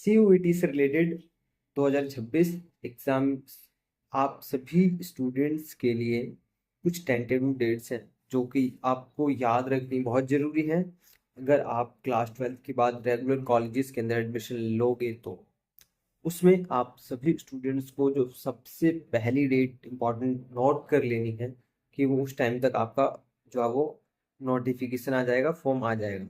CUET से related 2026 exam आप सभी स्टूडेंट्स के लिए कुछ टेंटेटिव डेट्स हैं जो कि आपको याद रखनी बहुत ज़रूरी है। अगर आप क्लास 12 के बाद रेगुलर कॉलेजेस के अंदर एडमिशन लोगे तो उसमें आप सभी स्टूडेंट्स को जो सबसे पहली डेट इम्पॉर्टेंट नोट कर लेनी है कि वो उस टाइम तक आपका जो है वो नोटिफिकेशन आ जाएगा, फॉर्म आ जाएगा।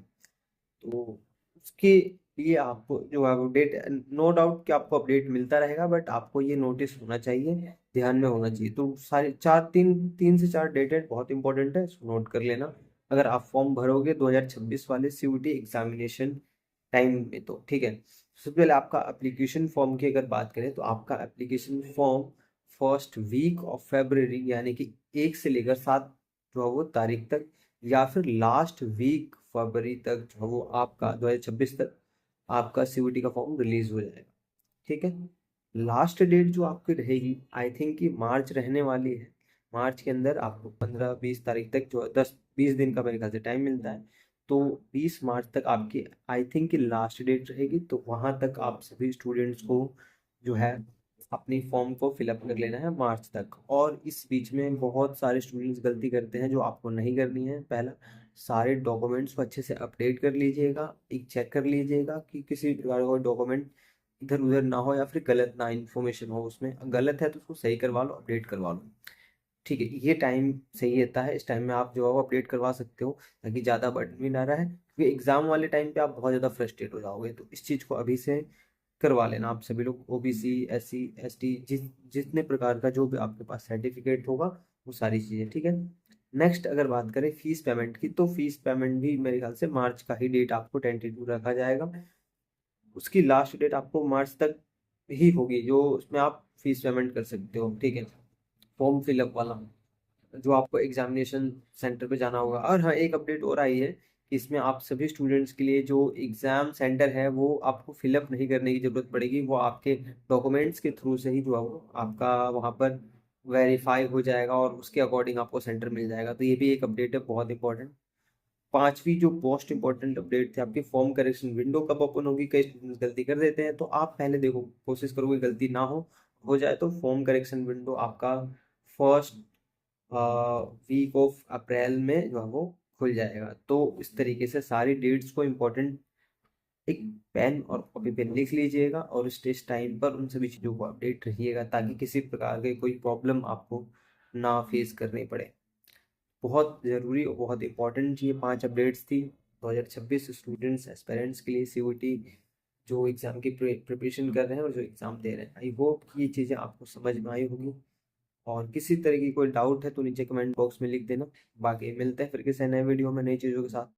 तो उसके लिए आपको जो है वो डेट, नो डाउट कि आपको अपडेट मिलता रहेगा, बट आपको ये नोटिस होना चाहिए, ध्यान में होना चाहिए। तो सारे तीन से चार डेट बहुत इंपॉर्टेंट है, इसको नोट कर लेना। अगर आप फॉर्म भरोगे 2026 वाले सीयूटी एग्जामिनेशन टाइम में तो ठीक है। सबसे पहले आपका एप्लीकेशन फॉर्म की अगर बात करें तो आपका application form first week of February यानी कि 1 से लेकर 7 जो है वो तारीख तक, या फिर लास्ट वीक फरवरी तक जो है वो आपका 2026 तक आपका सीयूटी का फॉर्म रिलीज हो जाएगा। ठीक है। लास्ट डेट जो आपकी रहेगी आई थिंक कि मार्च रहने वाली है। मार्च के अंदर आपको 15-20 तारीख तक जो 10-20 दिन का मेरे ख्याल से टाइम मिलता है। तो 20 मार्च तक आपकी आई थिंक कि लास्ट डेट रहेगी। तो वहाँ तक आप सभी स्टूडेंट्स को जो है अपनी फॉर्म को फिलअप कर लेना है मार्च तक। और इस बीच में बहुत सारे स्टूडेंट्स गलती करते हैं जो आपको नहीं करनी है। पहला, सारे डॉक्यूमेंट्स को अच्छे से अपडेट कर लीजिएगा, एक चेक कर लीजिएगा कि किसी प्रकार का डॉक्यूमेंट इधर उधर ना हो या फिर गलत ना इन्फॉर्मेशन हो, उसमें गलत है तो उसको सही करवा लो, अपडेट करवा लो। ठीक है, ये टाइम सही रहता है, इस टाइम में आप जो है वो अपडेट करवा सकते हो ताकि ज़्यादा बर्डन भी ना रहे, क्योंकि एग्जाम वाले टाइम पे आप बहुत ज़्यादा फ्रस्ट्रेट हो जाओगे। तो इस चीज़ को अभी से करवा लेना आप सभी लोग, ओबीसी एससी एसटी जितने प्रकार का जो भी आपके पास सर्टिफिकेट होगा वो सारी चीज़ें। ठीक है। नेक्स्ट अगर बात करें फीस पेमेंट की, तो फीस पेमेंट भी मेरे ख्याल से मार्च का ही डेट आपको टेंटेटिव रखा जाएगा। उसकी लास्ट डेट आपको मार्च तक ही होगी जो उसमें आप फीस पेमेंट कर सकते हो। ठीक है। फॉर्म फिलअप वाला जो आपको एग्जामिनेशन सेंटर पे जाना होगा। और हाँ, एक अपडेट और आई है कि इसमें आप सभी स्टूडेंट्स के लिए जो एग्जाम सेंटर है वो आपको फिलअप नहीं करने की ज़रूरत पड़ेगी, वो आपके डॉक्यूमेंट्स के थ्रू से ही जो है वो आपका वहाँ पर वेरीफाई हो जाएगा और उसके अकॉर्डिंग आपको सेंटर मिल जाएगा। तो ये भी एक अपडेट है बहुत इंपॉर्टेंट। पांचवी जो मोस्ट इंपॉर्टेंट अपडेट थे आपकी, फॉर्म करेक्शन विंडो कब ओपन होगी। कई स्टूडेंट्स गलती कर देते हैं, तो आप पहले देखो, कोशिश करोगे गलती ना हो जाए तो फॉर्म करेक्शन विंडो आपका फर्स्ट वीक ऑफ अप्रैल में जो है वो खुल जाएगा। तो इस तरीके से सारी डेट्स को इम्पोर्टेंट एक पेन और कॉपी पे लिख लीजिएगा और स्टेज टाइम पर उन सभी चीज़ों को अपडेट रखिएगा ताकि किसी प्रकार के कोई प्रॉब्लम आपको ना फेस करनी पड़े। बहुत ज़रूरी और बहुत इंपॉर्टेंट ये 5 अपडेट्स थी 2026 स्टूडेंट्स एस्पेरेंट्स के लिए, सीयूटी जो एग्ज़ाम की प्रिपरेशन कर रहे हैं और जो एग्ज़ाम दे रहे हैं। आई होप कि ये चीज़ें आपको समझ में आई होगी। और किसी तरह की कोई डाउट है तो नीचे कमेंट बॉक्स में लिख देना। बाकी मिलते हैं फिर किसी नए वीडियो में नई चीज़ों के साथ।